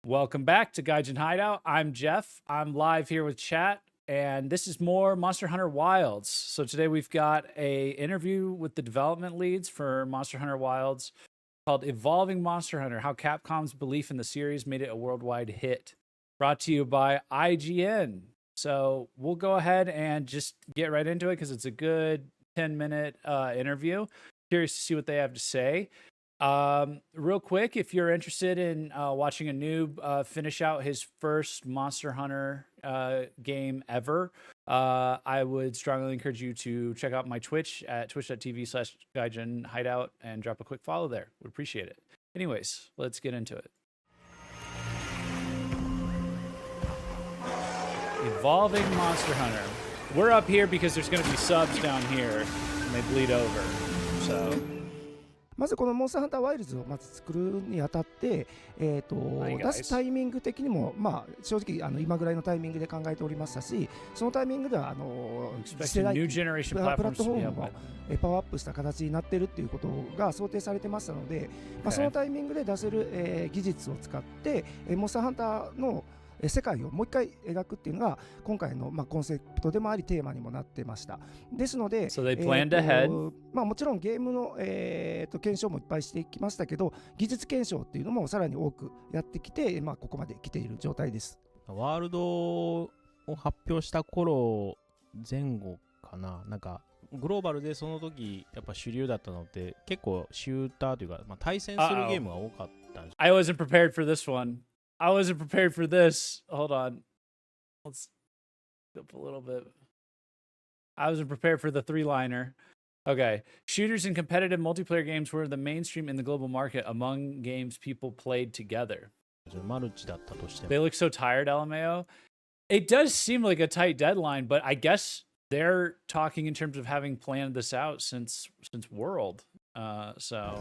Welcome back to Gaijin Hideout. I'm Jeff. I'm live here with chat, and this is more Monster Hunter Wilds. So today we've got a interview with the development leads for Monster Hunter Wilds called Evolving Monster Hunter, How Capcom's Belief in the Series Made It a Worldwide Hit. Brought to you by IGN. So we'll go ahead and just get right into it because it's a good 10-minute interview. Curious to see what they have to say. Real quick, if you're interested in watching a noob finish out his first Monster Hunter game ever, I would strongly encourage you to check out my Twitch at twitch.tv/Gaijin Hideout and drop a quick follow there. Would appreciate it. Anyways, let's get into it. Evolving Monster Hunter. We're up here because there's going to be subs down here and they bleed over. So. まずこのモンスターハンターワイルズをまず作るにあたって、出すタイミング的にも、正直今ぐらいのタイミングで考えておりましたし、そのタイミングでは次世代プラットフォームもパワーアップした形になっているっていうことが想定されてましたので、そのタイミングで出せる、技術を使って、モンスターハンターの世界をもう一回描くっていうのが今回のコンセプトでもありテーマにもなってました。ですので、もちろんゲームの、検証もいっぱいしていきましたけど、技術検証っていうのもさらに多くやってきて、ここまで来ている状態です。ワールドを発表した頃前後かな、なんかグローバルでその時やっぱ主流だったのって結構シューターというか、対戦するゲームが多かったんです。I wasn't prepared for this one. I wasn't prepared for this. Hold on. Let's up a little bit. I wasn't prepared for the three-liner. Okay. Shooters and competitive multiplayer games were the mainstream in the global market among games people played together. They look so tired, LMAO. It does seem like a tight deadline, but I guess they're talking in terms of having planned this out since World. So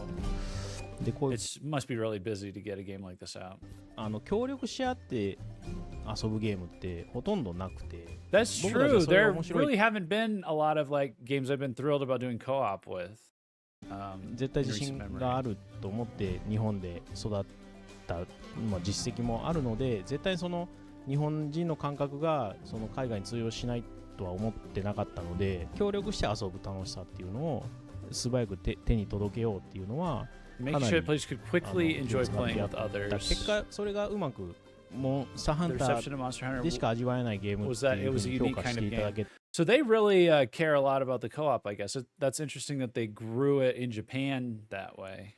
it must be really busy to get a game like this out. 協力し合って遊ぶゲームってほとんどなくて。That's true. There really haven't been a lot of like games I've been thrilled about doing co-op with. 絶対自信があると思って日本で育った、実績もあるので、絶対その日本人の感覚がその海外に通用しないとは思ってなかったので、協力して遊ぶ楽しさっていうのを素早く手に届けようっていうのは。Make sure players could quickly enjoy playing with others. 結果それがうまくモンスターハンターでしか味わえないゲームっていうふうに評価していただけ。So they really care a lot about the co-op, I guess. That's interesting that they grew it in Japan that way.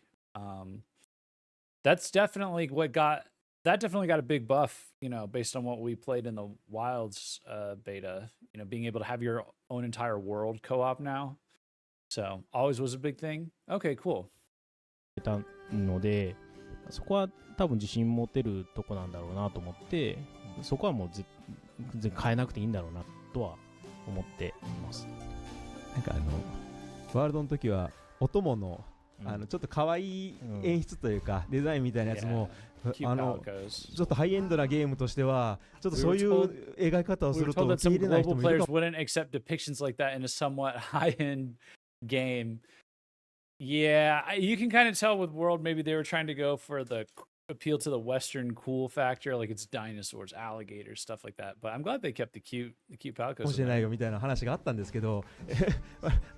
That's definitely got a big buff, based on what we played in the Wilds beta. Being able to have your own entire world co-op now. So always was a big thing. Okay, cool. たので、そこは多分自信持てるとこなんだろうなと思って、そこはもう全然変えなくていいんだろうなとは思っています。なんかワールドの時はお供のちょっと可愛い演出というか、デザインみたいなやつも、ちょっとハイエンドなゲームとしてはちょっとそういう描き方をすると受け入れない人もいるかも。Wouldn't accept depictions like that in a somewhat high-end game. Yeah, you can kind of tell with World, maybe they were trying to go for the appeal to the Western cool factor, like it's dinosaurs, alligators, stuff like that. But I'm glad they kept the cute palicos. もしれないよみたいな話があったんですけど、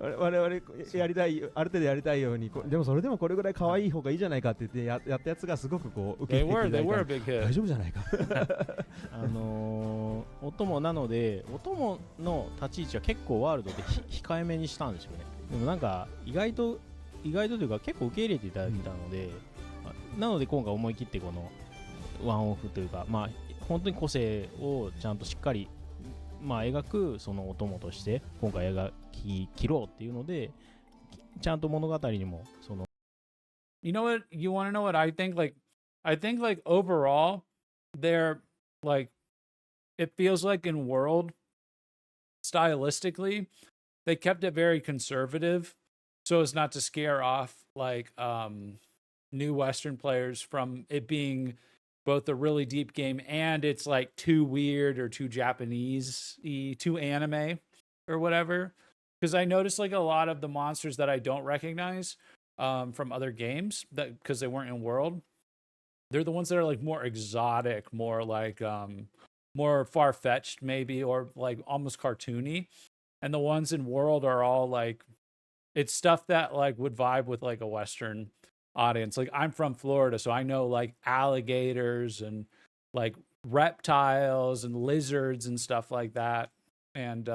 我々やりたい、ある程度やりたいように、でもそれでもこれぐらい可愛い方がいいじゃないかって言ってやったやつがすごくこう受け入れていただいて、大丈夫じゃないか。お供なので、お供の立ち位置は結構ワールドで控えめにしたんですよね。でもなんか意外とというか結構受け入れていただいたので、なので今回思い切ってこのワンオフというか、本当に個性をちゃんとしっかり、描くそのお供として今回描き切ろうっていうので、ちゃんと物語にもその。You know what? You want to know what I think? I think overall, they're it feels like in World, stylistically, they kept it very conservative. So as not to scare off new Western players from it being both a really deep game and it's too weird or too Japanese-y, too anime or whatever. Because I noticed a lot of the monsters that I don't recognize from other games because they weren't in World, they're the ones that are like more exotic, more like more far-fetched maybe, or like almost cartoony. And the ones in World are all like, it's stuff that like would vibe with like a Western audience. Like I'm from Florida, so I know like alligators and like reptiles and lizards and stuff like that. And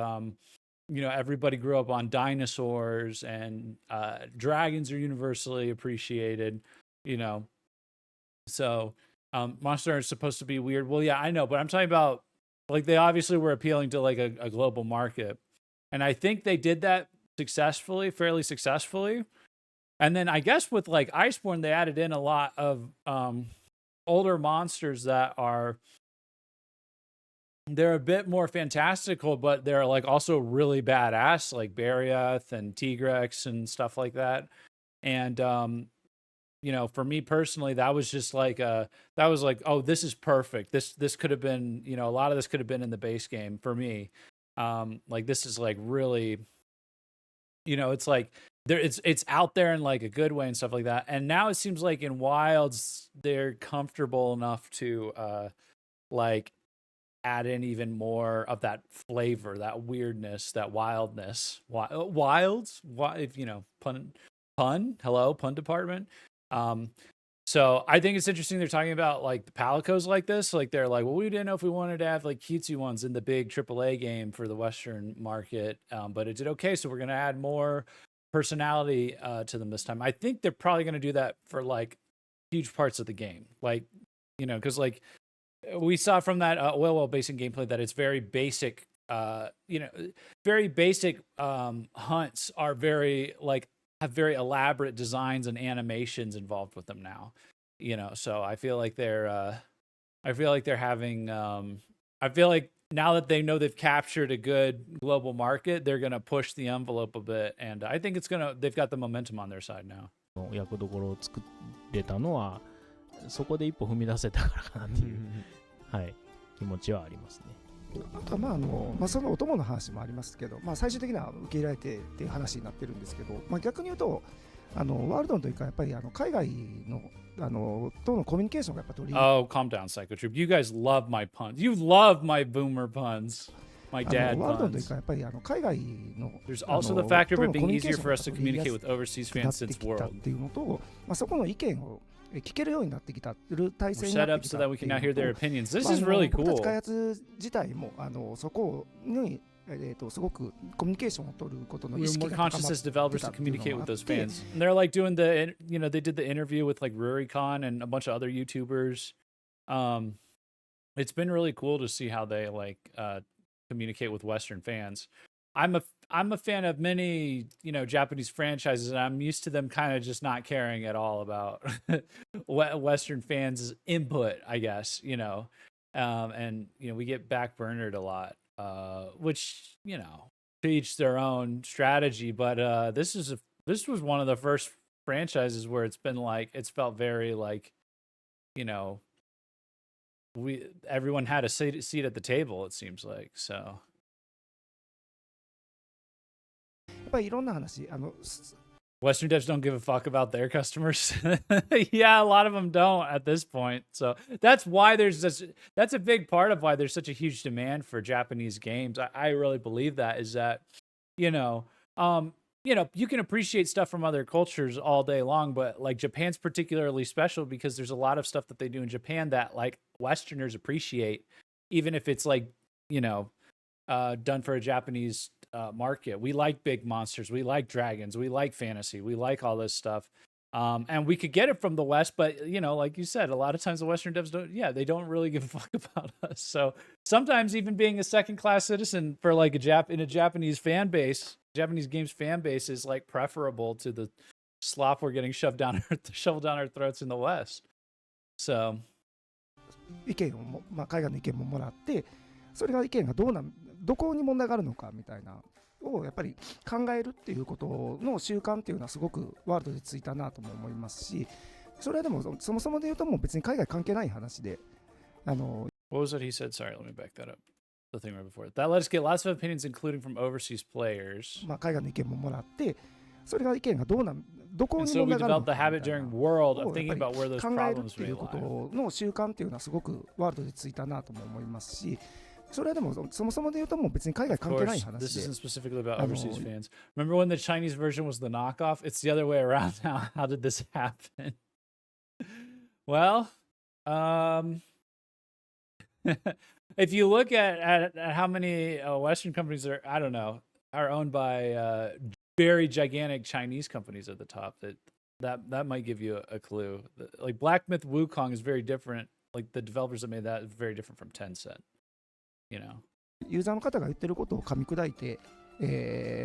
you know, everybody grew up on dinosaurs, and dragons are universally appreciated, you know. So Monster Hunter is supposed to be weird. Well, yeah, I know, but I'm talking about like they obviously were appealing to like a global market. And I think they did that successfully, fairly successfully. And then I guess with like Iceborne, they added in a lot of older monsters that are, they're a bit more fantastical, but they're like also really badass, like Barioth and Tigrex and stuff like that. And you know, for me personally, that was just like that was like, oh, this is perfect. This could have been, you know, a lot of this could have been in the base game for me. Like this is like really, you know, it's like there, it's out there in like a good way and stuff like that. And now it seems like in Wilds they're comfortable enough to like add in even more of that flavor, that weirdness, that wildness. Wilds, if you know, pun, hello, pun department. So I think it's interesting they're talking about like the palicos like this. Like they're like, well, we didn't know if we wanted to have like cutesy ones in the big AAA game for the Western market, but it did okay. So we're gonna add more personality to them this time. I think they're probably gonna do that for like huge parts of the game, like, you know, because like we saw from that oil basing gameplay that it's very basic. You know, very basic hunts are very like, have very elaborate designs and animations involved with them now, you know. So I feel like they're having I feel like now that they know they've captured a good global market, they're gonna push the envelope a bit, and I think they've got the momentum on their side now. 役どころを作れたのはそこで一歩踏み出せたからかなっていうはい、気持ちはありますね。あとはそのお供の話もありますけど、最終的には受け入れられてっていう話になってるんですけど、逆に言うとワールドというかやっぱり海外のとのコミュニケーションがやっぱ取り。Oh, calm down, Psychotrip. You guys love my puns. You love my boomer puns. My dad puns. There's also the factor of it being easier for us to communicate with overseas fans since World. っていうのと、そこの意見を聞けるようになってきた体制に set up so that we can now hear their opinions. This is really cool. 僕たち開発自体もそこにすごくコミュニケーションを取ることの意識が高まってきたっていうのがあって。 We're more conscious as developers to communicate with those fans. And they're like doing the, you know, they did the interview with like Rurikon and a bunch of other YouTubers. It's been really cool to see how they like communicate with Western fans. I'm a fan of many, you know, Japanese franchises, and I'm used to them kind of just not caring at all about Western fans' input, I guess, you know. And you know, we get backburnered a lot, which, you know, to each their own strategy. But this was one of the first franchises where it's been like, it's felt very like, you know, everyone had a seat at the table, it seems like. So やっぱりいろんな話Western devs don't give a fuck about their customers. Yeah, a lot of them don't at this point. So that's why that's a big part of why there's such a huge demand for Japanese games. I really believe that is that, you know, you can appreciate stuff from other cultures all day long, but like Japan's particularly special because there's a lot of stuff that they do in Japan that like Westerners appreciate, even if it's like, you know, done for a Japanese market. We like big monsters, we like dragons, we like fantasy, we like all this stuff, and we could get it from the West, but you know, like you said, a lot of times the Western devs they don't really give a fuck about us. So sometimes even being a second-class citizen for like in a Japanese fan base, Japanese games fan base is like preferable to the slop we're getting shoved down our throats in the West. So 意見を海外の意見ももらって、それが意見がどこに問題があるのかみたいなをやっぱり考えるっていうことの習慣っていうのはすごくワールドでついたなとも思いますし、それはでもそもそもで言うともう別に海外関係ない話で、What was it he said? Sorry, let me back that up. The thing right before it. That let us get lots of opinions, including from overseas players. 海外の意見ももらって、それが意見がどこ And に so 問 we 題があるの developed the か habit みたいな during World を of やっ thinking ぱり about where those 考えるっ problems ていう may こ lie. との習慣っていうのはすごくワールドでついたなとも思いますし、それはでもそもそもで言うともう別に海外 Of 関係ない course, 話 this で isn't specifically about overseas fans. Remember when the Chinese version was the knockoff? It's the other way around now. How did this happen? Well, if you look at how many Western companies I don't know, are owned by very gigantic Chinese companies at the top, that might give you a clue. Like Black Myth Wukong is very different. Like the developers that made that is very different from Tencent. You know. ユーザーの方が言ってることを噛み砕いて、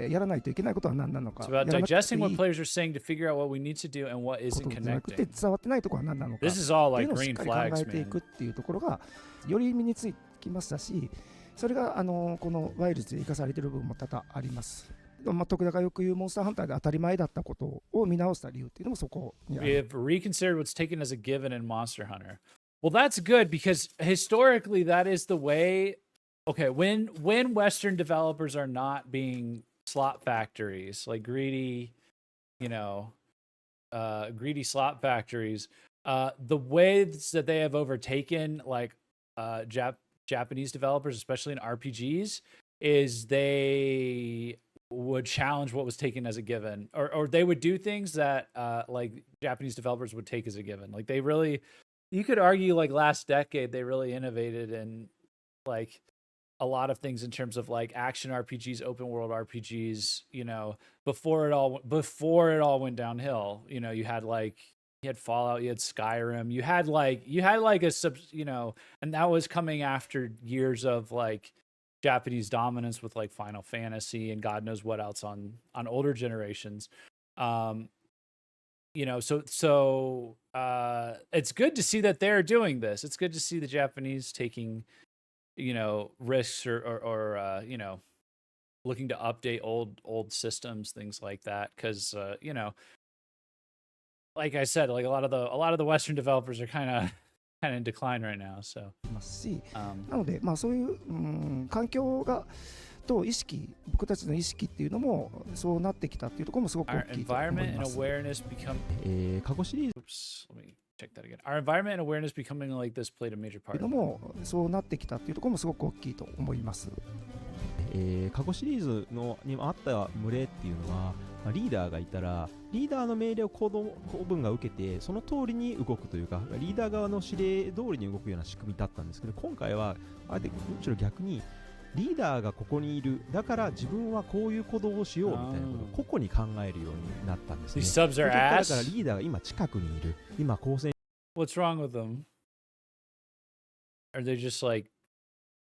やらないといけないことは何なのか、 It's や about らなくて digesting い what い players are saying to figure out what we need to do and what こ isn't とじゃなくて connecting. 伝わってないところは何なのか This って is all いう like のをしっ green かり考 flags, えてい man. くっていうところがより身につきましたし、それがこのワイルズで生かされている部分も多々あります。徳田がよく言うモンスターハンターで当たり前だったことを見直した理由っていうのもそこにあ We る。 have reconsidered what's taken as a given in Monster Hunter. Well, that's good because historically that is the way. Okay, when Western developers are not being slot factories, like greedy, greedy slot factories, the ways that they have overtaken like Japanese developers, especially in RPGs, is they would challenge what was taken as a given, or they would do things that like Japanese developers would take as a given. Like they really, you could argue like last decade they really innovated in like a lot of things in terms of like action RPGs, open world RPGs, before it all went downhill. You had Fallout, you had Skyrim, you had like a sub, and that was coming after years of like Japanese dominance with like Final Fantasy and God knows what else on older generations. So it's good to see that they're doing this. It's good to see the Japanese taking risks or looking to update old systems, things like that, because like I said, like a lot of the Western developers are kind of in decline right now. So ますし、なのでそういう、環境がと意識、僕たちの意識っていうのもそうなってきたっていうところもすごく大 our きいと思い environment ま and す。 awareness become 過去シリーズ oops, let me check that again. Our environment and awareness becoming like this played a major ってい part. うのもそうなってきたっていうところもすごく大きいと思います。過去シリーズにもあった群れっていうのは、リーダーがいたらリーダーの命令を行文が受けてその通りに動くというか、リーダー側の指令通りに動くような仕組みだったんですけど、今回はあえてむしろ逆にリーダーがここにいる、だから自分はこういう行動をしようみたいなことを個々に考えるようになったんですね。 These subs are だから ass. リーダーが今近くにいる、今交戦 What's wrong with them? Are they just like,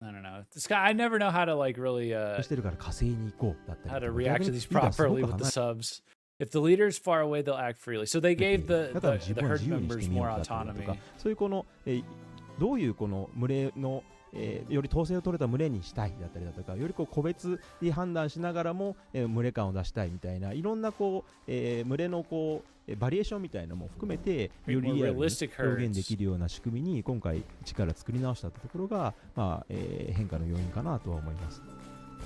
I don't know. This guy, I never know how to like really してるから火星に行こうだったり how と to か、 react 逆 to に these リーダーすご properly く with 離 the れ subs. If the leader's far away, they'll act freely. So they gave だから自 the 分は herd 自由にして members みよう more だったりだと autonomy. か、そういうどういうこの群れの、より統制を取れた群れにしたいだったりだとか、より個別に判断しながらも、群れ感を出したいみたいな、いろんな群れのバリエーションみたいなのも含めてよりリアルに表現できるような仕組みに今回力作り直したところが、変化の要因かなとは思います。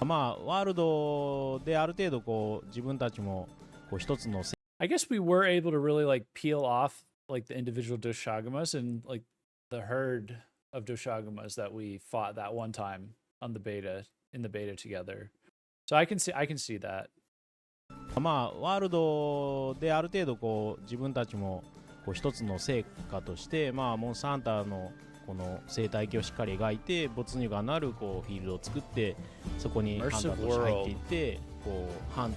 ワールドである程度自分たちも一つの I guess we were able to really like peel off like the individual Doshagumas and like the herd of Doshagumas that we fought that one time on the beta together. So I can see that. ワールドである程度自分たちも一つの成果としてモンスターハンターのこの生態系をしっかり描いて没入感のあるフィールドを作ってそこにハンターとして入っていってハント、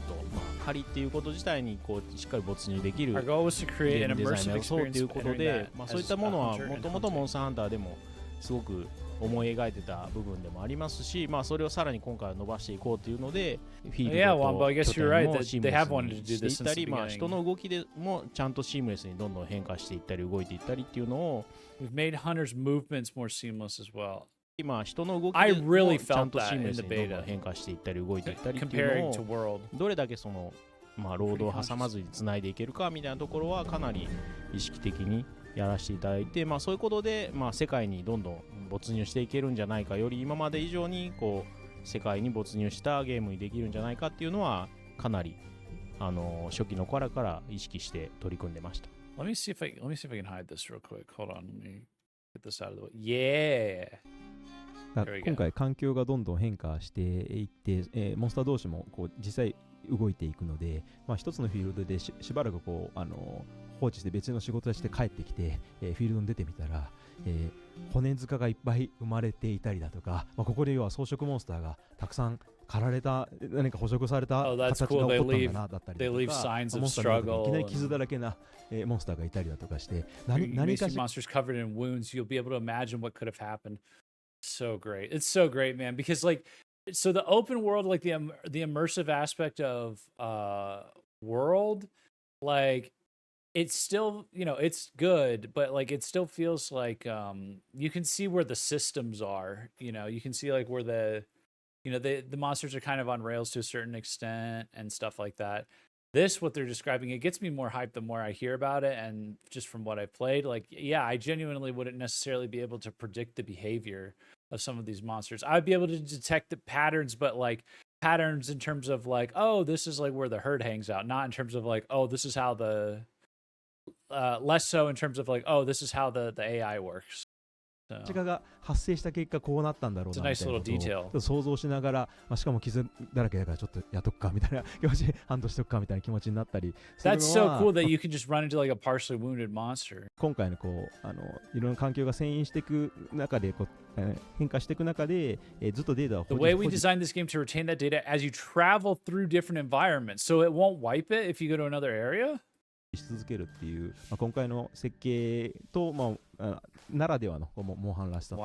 狩りっていうこと自体にしっかり没入できるゲ Our goal was to ー create ム an デザイン immersive を目指そう experience ということ entering で that そうい as ったものは a hunter も and ともと hunted. モンスターハンターでもすごく思い描いてた部分でもありますし、それをさらに今回は伸ばしていこうというのでフィール Yeah, ド Wombo, I と guess 拠 you're 点 right も that シー they ムレ have ス wanted に to do してい this った since り the beginning. 人の動きでもちゃんとシームレスにどんどん変化していったり動いていったりっていうのを We've made hunters' movements more seamless as well. 今人の動き I で really もちゃん felt とシ that ームレ in ス the にどんどん beta 変化していったり動いていったりっていう comparing の to を World. どれだけロードを挟まずにつないでいけるかみたいなところはかなり意識的にやらせていただいて、そういうことで、世界にどんどん没入していけるんじゃないか、より今まで以上に世界に没入したゲームにできるんじゃないかっていうのはかなり初期の頃から意識して取り組んでました。Let me see if I can hide this real quick. Hold on. Let me get this out of the way. Yeah. 今回環境がどんどん変化していって、モンスター同士もこう実際動いていくので、一つのフィールドで しばらくこう放置して別の仕事をして帰ってきて、フィールドに出てみたら、骨塚がいっぱい生まれていたりだとか、ここで要は装飾モンスターがたくさん狩られた、何か捕食された形が起こったんだなだったりだとか、モンスターの中にいきなり傷だらけなモンスターがいたりだとかして、何かしら monsters covered in wounds, you'll be able to imagine what could have happened. So great. It's so great, man, because like so the open world, like the immersive aspect of world, like it's still, it's good, but like it still feels like you can see where the systems are, you can see like where the monsters are kind of on rails to a certain extent and stuff like that. This, what they're describing, it gets me more hyped the more I hear about it, and just from what I've played, like, yeah, I genuinely wouldn't necessarily be able to predict the behavior of some of these monsters. I'd be able to detect the patterns, but like patterns in terms of like, oh, this is like where the herd hangs out, not in terms of like, oh, this is how the less so in terms of like, oh, this is how the AI works. こちらが発生した結果こうなったんだろうなみたいなことを想像しながら、しかも傷だらけだからちょっとやっとくかみたいな気持ち、ハンドしとくかみたいな気持ちになったりするのは、 That's so cool that you can just run into like a partially wounded monster. 今回のこういろんな環境が遷移していく中で変化していく中で、ずっとデータを The way we designed this game to retain that data as you travel through different environments, so it won't wipe it if you go to another area. し続けるっていう、今回の設計と、ならではのモンハンらしさとい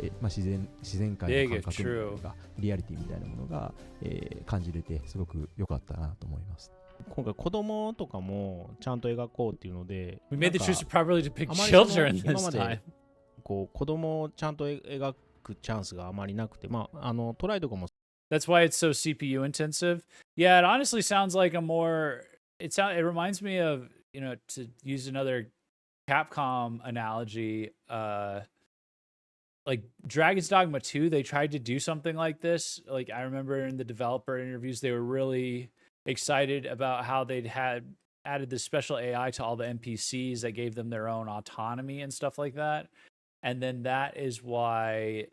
うか、自然界の感覚とかリアリティみたいなものが、感じれてすごく良かったなと思います。今回子供とかもちゃんと描こうっていうので、 We made the choice to properly depict children 今 this ま time. でこう子供をちゃんと描くチャンスがあまりなくて、トライとかも That's why it's so CPU intensive. Yeah, it honestly sounds like a more it reminds me of, to use another Capcom analogy, like Dragon's Dogma 2, they tried to do something like this. Like I remember in the developer interviews, they were really excited about how they'd had added this special AI to all the NPCs that gave them their own autonomy and stuff like that. And then that is why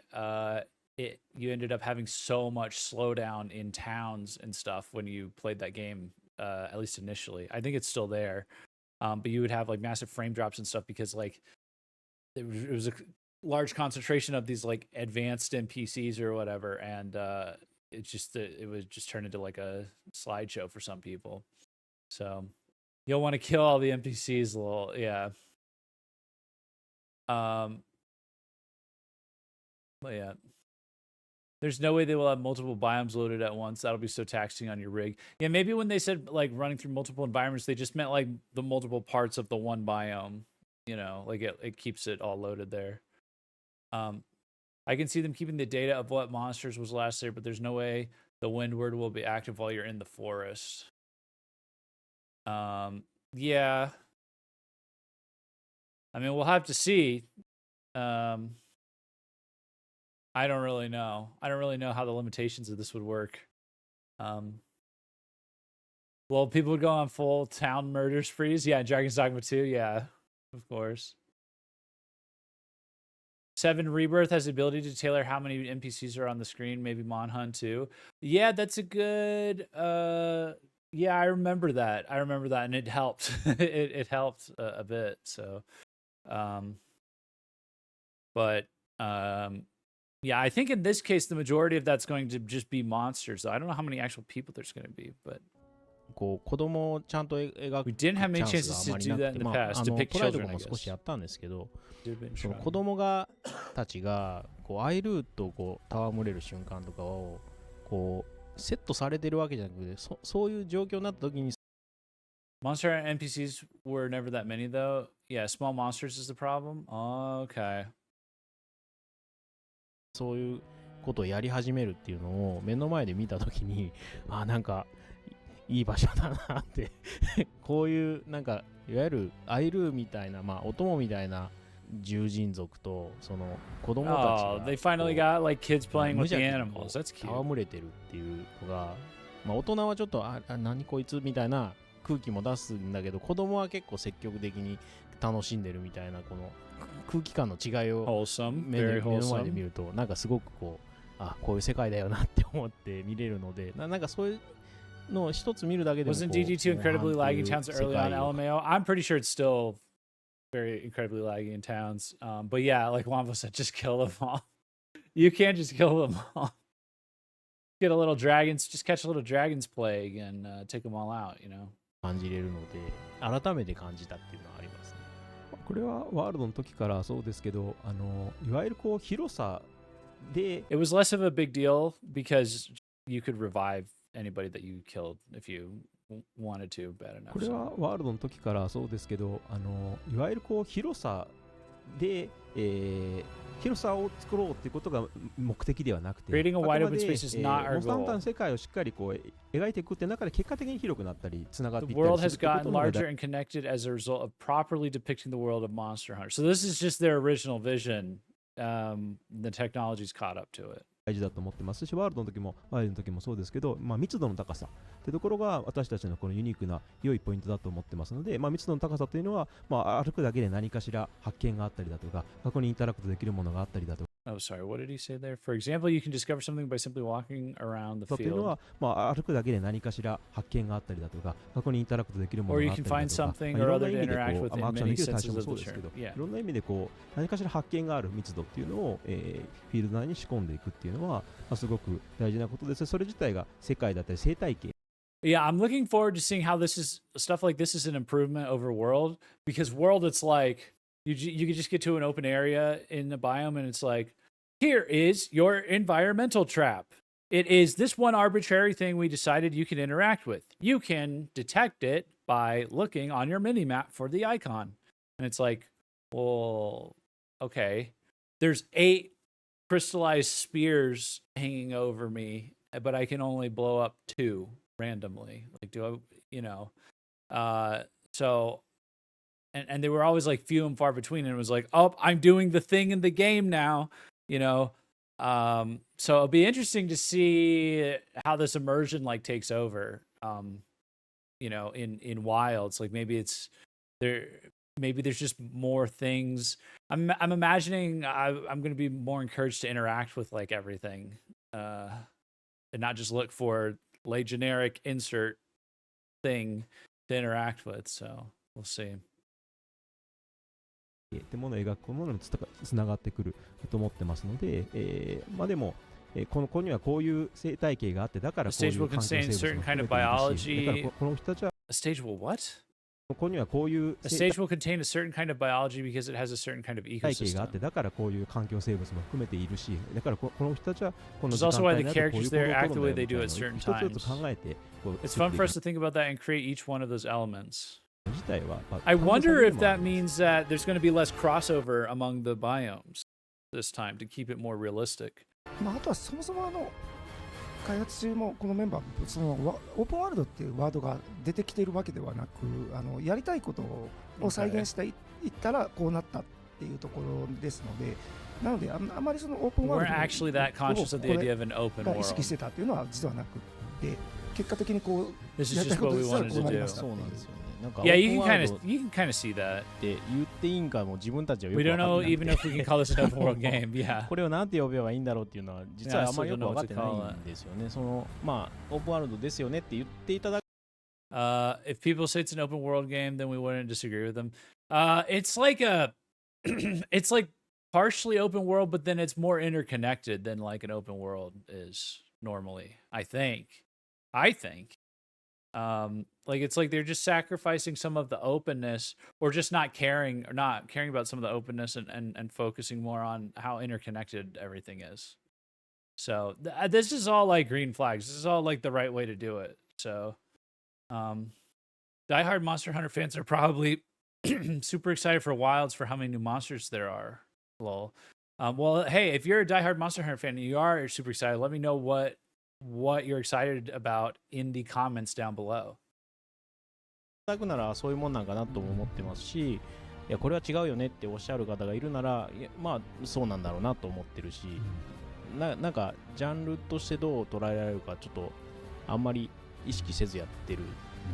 you ended up having so much slowdown in towns and stuff when you played that game, at least initially. I think it's still there. But you would have like massive frame drops and stuff because like it was a large concentration of these like advanced NPCs or whatever, and it would just turn into like a slideshow for some people. So you'll want to kill all the NPCs a little, yeah. But yeah. There's no way they will have multiple biomes loaded at once. That'll be so taxing on your rig. Yeah, maybe when they said like running through multiple environments, they just meant like the multiple parts of the one biome. Like it keeps it all loaded there. I can see them keeping the data of what monsters was last there, but there's no way the windward will be active while you're in the forest. Yeah. I mean, we'll have to see. I don't really know. I don't really know how the limitations of this would work. Well, people would go on full town murder sprees. Yeah, Dragon's Dogma 2. Yeah, of course. 7 Rebirth has the ability to tailor how many NPCs are on the screen. Maybe Monhun too. Yeah, that's a good. Yeah, I remember that. And it helped. it helped a bit. So, but yeah, I think in this case, the majority of that's going to just be monsters. So I don't know how many actual people there's going to be, but こう子供をちゃんと描く we didn't have チ many ャンス chances があ to まり do な that く in て、the まあ past. Depict トライと children, か I も少し guess. やったんですけど、 Been その trying. 子供たちがこうアイルーとこう戯れる瞬間とかをこうセットされてるわけじゃなくて、そういう状況になった時に Monster NPCs were never that many, though. Yeah, small monsters is the problem. Oh, okay. そういうことをやり始めるっていうのを目の前で見たときに、なんかいい場所だなってこういうなんかいわゆるアイルーみたいな、お供みたいな獣人族とその子供たち Oh, が they finally got like kids playing 無 with the 邪気に animals. That's cute. 戯れてるっていうのがまあ、大人はちょっと何こいつみたいな空気も出すんだけど、子供は結構積極的に楽しんでるみたいな、この空気感の違いを目の前で見ると、なんかすごくこう、こういう世界だよなって思って見れるので、なんかそういうのを一つ見るだけでも。Wasn't DD2 incredibly laggy towns early on LMAO? I'm pretty sure it's still very incredibly laggy in towns. But yeah, like Wambo said, just kill them all. You can't just kill them all. Get a little dragons, just catch a little dragon's plague and take them all out, you know? 感じれるので、改めて感じたっていうのはありますね。これはワールドの時からそうですけど、いわゆるこう広さで It was less of a big deal because you could revive anybody that you killed if you wanted to bad enough. これはワールドの時からそうですけど、いわゆるこう広さで、広さを作ろうっていうことが目的ではなくて、Creating a wide open space is not our モンスターハンター goal. の世界をしっかりこう描いていくって中で結果的に広くなったりつながってい The ったり world す has るってこと gotten のが larger and connected as a result of properly depicting the world of Monster Hunter. So this is just their original vision. The technology's caught up to it. 大事だと思ってますし、ワールドの時もワイルドの時もそうですけど、密度の高さってところが私たちのこのユニークな良いポイントだと思ってますので、密度の高さというのは、歩くだけで何かしら発見があったりだとか、過去にインタラクトできるものがあったりだとか、Oh, sorry. What did he say there? For example, you can discover something by simply walking around the というの field. は、歩くだけで何かしら発見があったりだとか、過去にインタラクトできるも Or の you があった can りだ find とか、 something い or ろんな other 意 to 味で interact こ with う、ア in クション many できる対 senses 象も of そう the ですけ term. ど、 Yeah. いろんな意味でこう何かしら発見がある密度っていうのを、フィールド内に仕込んでいくっていうのは、すごく大事なことです。それ自体が世界だったり生態系 Yeah, I'm looking forward to seeing how stuff like this is an improvement over World, because World it's like you could just get to an open area in the biome and it's like, here is your environmental trap. It is this one arbitrary thing we decided you can interact with. You can detect it by looking on your mini map for the icon. And it's like, well, okay. There's 8 crystallized spears hanging over me, but I can only blow up 2 randomly. Like, do I, you know? So, and they were always like few and far between. And it was like, oh, I'm doing the thing in the game now, you know? So it'll be interesting to see how this immersion like takes over, you know, in Wilds. Like maybe it's there. Maybe there's just more things. I'm imagining I'm going to be more encouraged to interact with like everything, and not just look for like generic insert thing to interact with. So we'll see. ってものを描くものにつながってくると思ってますので、でも、ここにはこういう生態系があってだからこういう環境生物も含めているし、だからこの人たちは A stage will what? ここにはこういう A stage will contain a certain kind of biology because it has a certain kind of 生態系があっ ecosystem. てだからこういう環境生物も含めているし、だからこの人たちはこの Which 時 is 間 also 帯 why に the なるとこういう characters 行動 there を取る act ん the だ way they よみたい do な at のを certain 一つずつ times. 考えてこう It's 作っ fun てい for く us to think about that and create each one of those elements. 自体は I 考えさ wonder れる if もあ that ります means that there's going to be less crossover among the biomes this time to keep it more realistic. あとはそもそも開発中もこのメンバーそのオープンワールドっていうワードが出てきているわけではなく、やりたいことを再現していったらこうなったっていうところですので、なのであまりそのオープンワー We're ルド actually that conscious of the idea of an open が意識し world. てたっていうのは実はなくて、結果的にこう This is やりたい just こ what と we したら wanted こう to なり do. ましたっていうそうなんですよね。なんか Yeah, you オープンワー can ルドっ kind of see that. て言っていいんかも自分たちはよ We く don't 分か know ってなく even て if we can call this an open world game. Yeah. これをなんて呼べばいいんだろうっていうのは実はあまりよく分かってないんですよね。そのオープンワールドですよねって言っていただく If people say it's an open world game, then we wouldn't disagree with them. It's like it's like partially open world, but then it's more interconnected than like an open world is normally. I think. Like it's like they're just sacrificing some of the openness, or just not caring about some of the openness and focusing more on how interconnected everything is. So this is all like green flags. This is all like the right way to do it. So, diehard Monster Hunter fans are probably super excited for Wilds for how many new monsters there are. Lol. Well, hey, if you're a diehard Monster Hunter fan and you are super excited, let me know what you're excited about in the comments down below. いただくならそういうもんなんかなとも思ってますし、いやこれは違うよねっておっしゃる方がいるなら、いやそうなんだろうなと思ってるし、なんかジャンルとしてどう捉えられるかちょっとあんまり意識せずやってる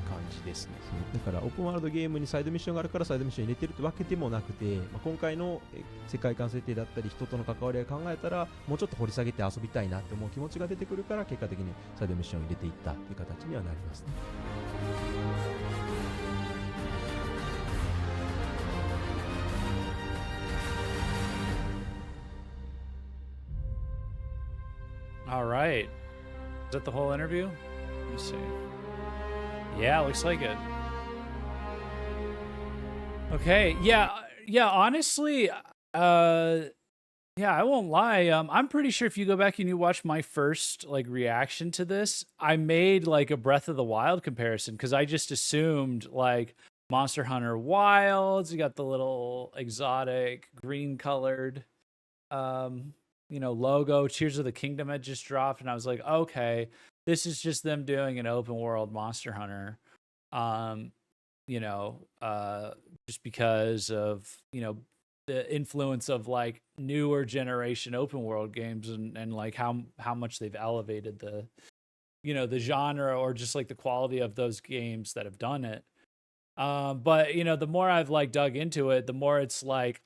感じですね。だからオープンワールドゲームにサイドミッションがあるからサイドミッション入れてるってわけでもなくて、今回の世界観設定だったり人との関わりを考えたらもうちょっと掘り下げて遊びたいなって思う気持ちが出てくるから結果的にサイドミッションを入れていったっていう形にはなりますね。All right. Is that the whole interview? Let me see. Yeah, looks like it. Okay. Yeah. Honestly, yeah, I won't lie. I'm pretty sure if you go back and you watch my first like reaction to this, I made like a Breath of the Wild comparison because I just assumed like Monster Hunter Wilds. You got the little exotic green colored, logo. Tears of the Kingdom had just dropped, and I was like, okay, this is just them doing an open world Monster Hunter. Just because of, the influence of like newer generation open world games and like how much they've elevated the, the genre or just like the quality of those games that have done it. But the more I've like dug into it, the more it's like,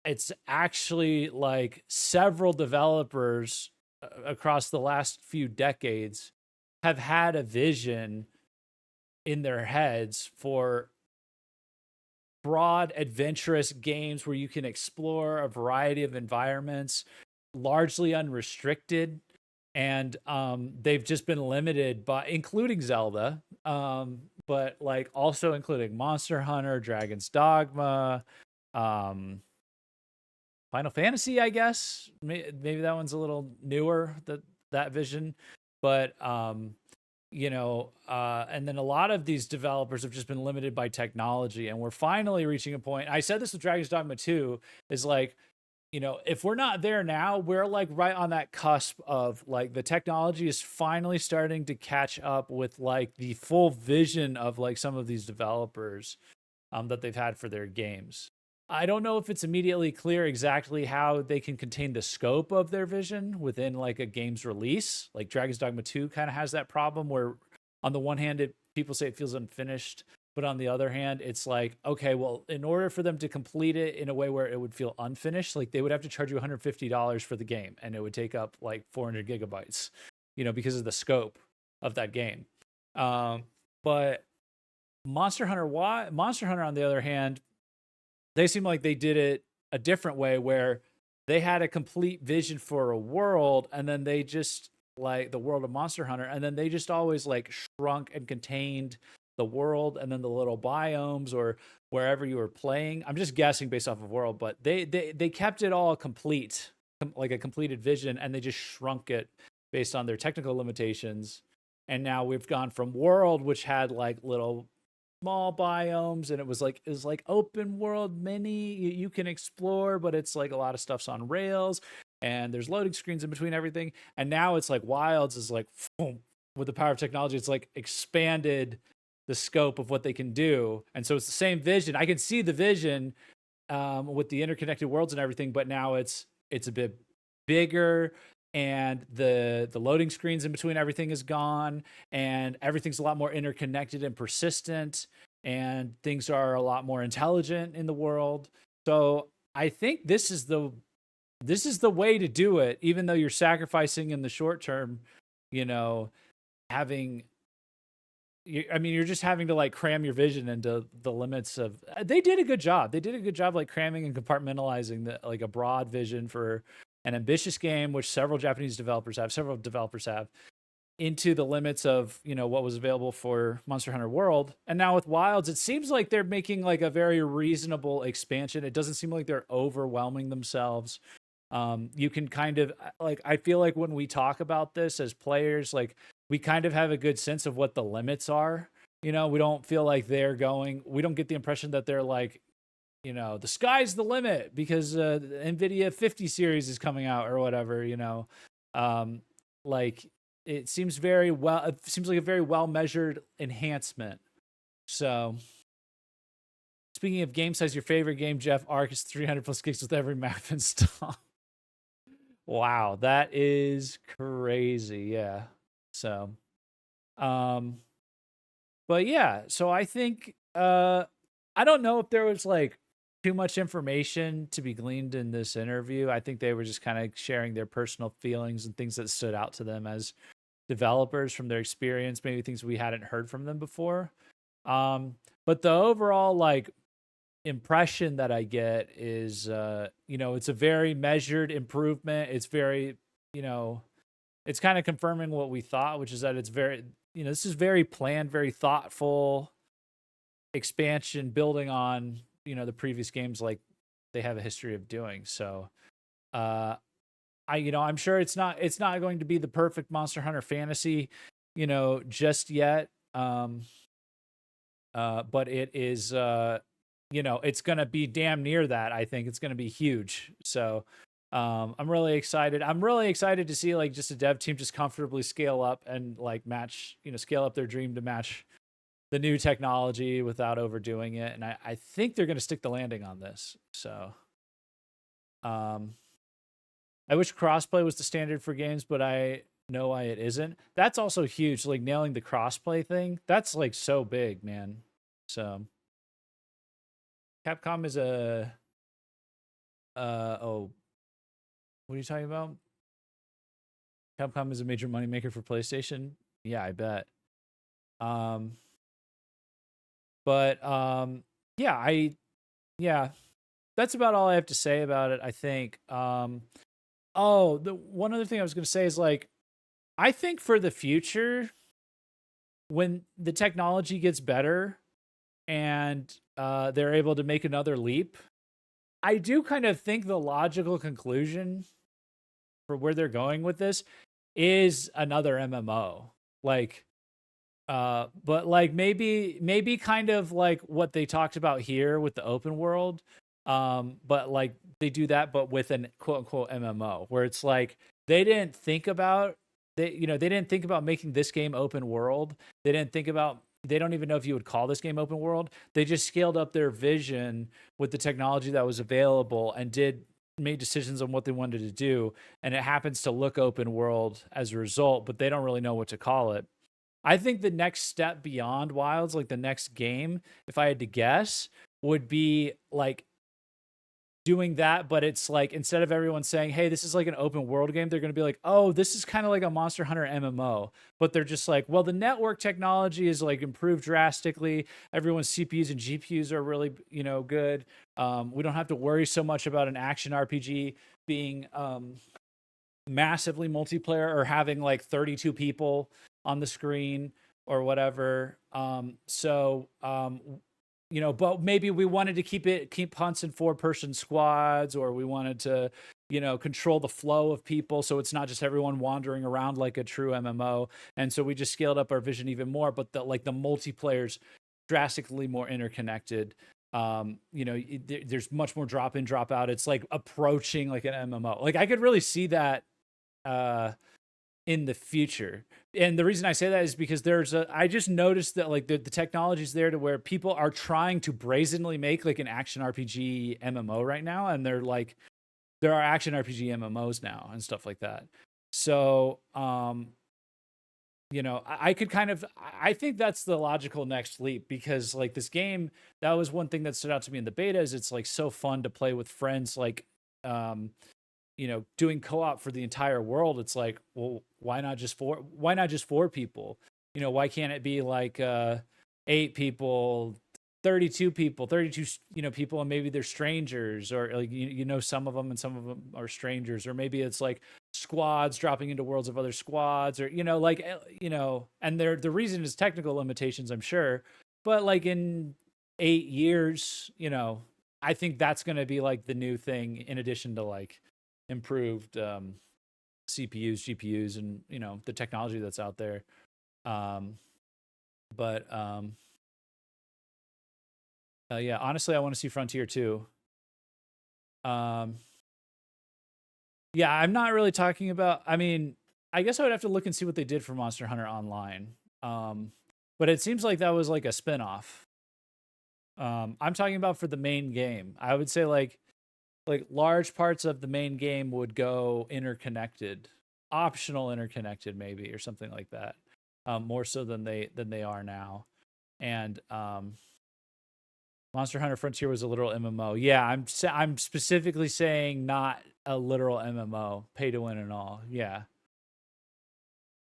it's actually like several developers across the last few decades have had a vision in their heads for broad, adventurous games where you can explore a variety of environments, largely unrestricted. And they've just been limited by, including Zelda, but like also including Monster Hunter, Dragon's Dogma, Final Fantasy, I guess. Maybe that one's a little newer, that vision. But and then a lot of these developers have just been limited by technology, and we're finally reaching a point. I said this with Dragon's Dogma 2, is like, if we're not there now, we're like right on that cusp of like the technology is finally starting to catch up with like the full vision of like some of these developers that they've had for their games. I don't know if it's immediately clear exactly how they can contain the scope of their vision within like a game's release. Like Dragon's Dogma 2 kind of has that problem where on the one hand, people say it feels unfinished, but on the other hand, it's like, okay, well, in order for them to complete it in a way where it would feel unfinished, like they would have to charge you $150 for the game and it would take up like 400 gigabytes, because of the scope of that game. But Monster Hunter, on the other hand, they seem like they did it a different way where they had a complete vision for a world, and then they just like the world of Monster Hunter, and then they just always like shrunk and contained the world and then the little biomes or wherever you were playing. I'm just guessing based off of world, but they kept it all complete, like a completed vision, and they just shrunk it based on their technical limitations. And now we've gone from world, which had like little small biomes, and it was like open world mini, you can explore, but it's like a lot of stuff's on rails and there's loading screens in between everything. And now it's like Wilds is like, boom, with the power of technology, it's like expanded the scope of what they can do. And so it's the same vision. I can see the vision with the interconnected worlds and everything, but now it's a bit bigger, and the loading screens in between everything is gone, and everything's a lot more interconnected and persistent, and things are a lot more intelligent in the world. So I think this is the way to do it, even though you're sacrificing in the short term, you're just having to like cram your vision into the limits of. They did a good job like cramming and compartmentalizing like a broad vision for an ambitious game, which several developers have, into the limits of, what was available for Monster Hunter World. And now with Wilds, it seems like they're making like a very reasonable expansion. It doesn't seem like they're overwhelming themselves. You can kind of like, I feel like when we talk about this as players, like we kind of have a good sense of what the limits are. We don't feel like we don't get the impression that they're like, the sky's the limit because the NVIDIA 50 series is coming out or whatever, like it seems like a very well measured enhancement. So speaking of game size, your favorite game, Jeff, Ark is 300 plus gigs with every map installed. Wow, that is crazy. Yeah. So But yeah, so I think I don't know if there was like too much information to be gleaned in this interview. I think they were just kind of sharing their personal feelings and things that stood out to them as developers from their experience, maybe things we hadn't heard from them before. But the overall like impression that I get is it's a very measured improvement. It's very, it's kind of confirming what we thought, which is that it's very, this is very planned, very thoughtful expansion building on, the previous games like they have a history of doing. So I'm sure it's not going to be the perfect Monster Hunter Fantasy, just yet. But it is it's going to be damn near that. I think it's going to be huge. So I'm really excited. I'm really excited to see like just a dev team just comfortably scale up and like scale up their dream to match the new technology without overdoing it. And I think they're going to stick the landing on this. So I wish crossplay was the standard for games, but I know why it isn't. That's also huge. Like nailing the crossplay thing. That's like so big, man. So Capcom is what are you talking about? Capcom is a major moneymaker for PlayStation. Yeah, I bet. Yeah, that's about all I have to say about it, I think. The one other thing I was going to say is like, I think for the future, when the technology gets better and they're able to make another leap, I do kind of think the logical conclusion for where they're going with this is another MMO. Like, but like maybe kind of like what they talked about here with the open world. But like they do that, but with an quote unquote MMO, where it's like they didn't think about they didn't think about making this game open world. They don't even know if you would call this game open world. They just scaled up their vision with the technology that was available and made decisions on what they wanted to do. And it happens to look open world as a result, but they don't really know what to call it. I think the next step beyond Wilds, like the next game, if I had to guess, would be like doing that, but it's like instead of everyone saying, hey, this is like an open world game, they're going to be like, oh, this is kind of like a Monster Hunter MMO. But they're just like, well, the network technology is like improved drastically. Everyone's CPUs and GPUs are really, good. We don't have to worry so much about an action RPG being massively multiplayer or having like 32 people on the screen or whatever. But maybe we wanted to keep hunts in 4-person squads, or we wanted to, control the flow of people. So it's not just everyone wandering around like a true MMO. And so we just scaled up our vision even more, but the multiplayer's drastically more interconnected. There's much more drop in, drop out. It's like approaching like an MMO. Like I could really see that, in the future. And the reason I say that is because I just noticed that like the technology's there to where people are trying to brazenly make like an action RPG MMO right now. And they're like, there are action RPG MMOs now and stuff like that. So, I think that's the logical next leap, because like this game, that was one thing that stood out to me in the beta, is it's like so fun to play with friends, like, doing co-op for the entire world. It's like, well, why not just 4 people? Why can't it be like 8 people, 32 people, people, and maybe they're strangers, or like, some of them, and some of them are strangers, or maybe it's like squads dropping into worlds of other squads, or, and the reason is technical limitations, I'm sure. But like in 8 years, I think that's going to be like the new thing, in addition to like improved CPUs, GPUs, and the technology that's out there. Yeah, honestly, I want to see Frontier 2. Yeah, I'm not really talking about, I mean, I guess I would have to look and see what they did for Monster Hunter Online. But it seems like that was like a spin-off. I'm talking about for the main game. I would say like large parts of the main game would go interconnected, optional interconnected maybe, or something like that. more so than they are now. And Monster Hunter Frontier was a literal MMO. Yeah, I'm specifically saying not a literal MMO, pay to win and all. Yeah.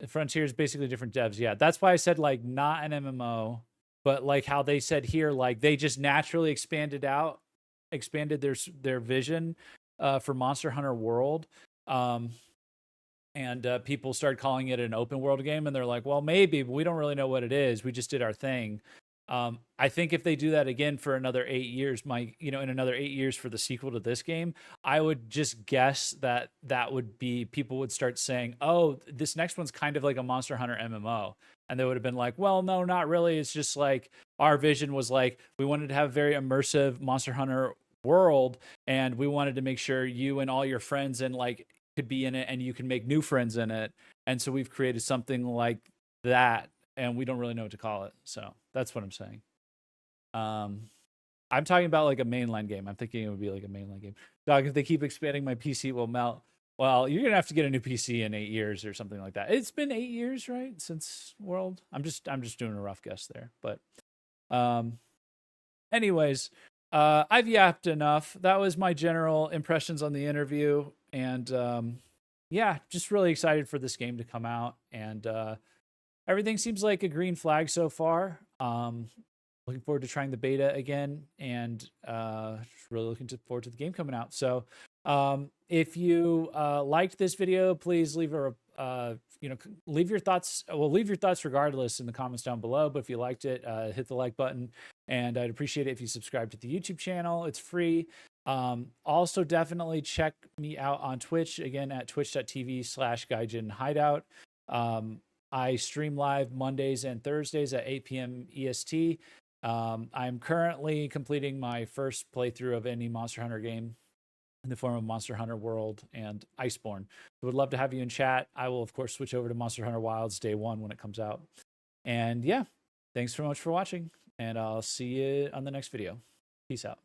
Frontier is basically different devs. Yeah, that's why I said like not an MMO, but like how they said here, like they just naturally expanded their vision for Monster Hunter World. And people started calling it an open world game, and they're like, well, maybe, but we don't really know what it is. We just did our thing. I think if they do that again for another 8 years, in another 8 years for the sequel to this game, I would just guess that would be, people would start saying, oh, this next one's kind of like a Monster Hunter MMO. And they would have been like, well, no, not really. It's just like our vision was like, we wanted to have a very immersive Monster Hunter world, and we wanted to make sure you and all your friends and like could be in it, and you can make new friends in it. And so we've created something like that, and we don't really know what to call it. So that's what I'm saying. I'm talking about like a mainline game. I'm thinking it would be like a mainline game. Dog, if they keep expanding, my PC will melt. Well, you're gonna have to get a new PC in 8 years or something like that. It's been 8 years, right, since World. I'm just doing a rough guess there. But anyways, I've yapped enough. That was my general impressions on the interview. And yeah, just really excited for this game to come out. And everything seems like a green flag so far. Looking forward to trying the beta again, and really looking forward to the game coming out. So if you liked this video, please leave leave your thoughts. Well, leave your thoughts regardless in the comments down below. But if you liked it, hit the like button, and I'd appreciate it if you subscribe to the YouTube channel. It's free. Also, definitely check me out on Twitch, again at twitch.tv/Gaijin Hideout. I stream live Mondays and Thursdays at 8 p.m. EST. I'm currently completing my first playthrough of any Monster Hunter game in the form of Monster Hunter World and Iceborne. I would love to have you in chat. I will, of course, switch over to Monster Hunter Wilds day 1 when it comes out. And yeah, thanks so much for watching, and I'll see you on the next video. Peace out.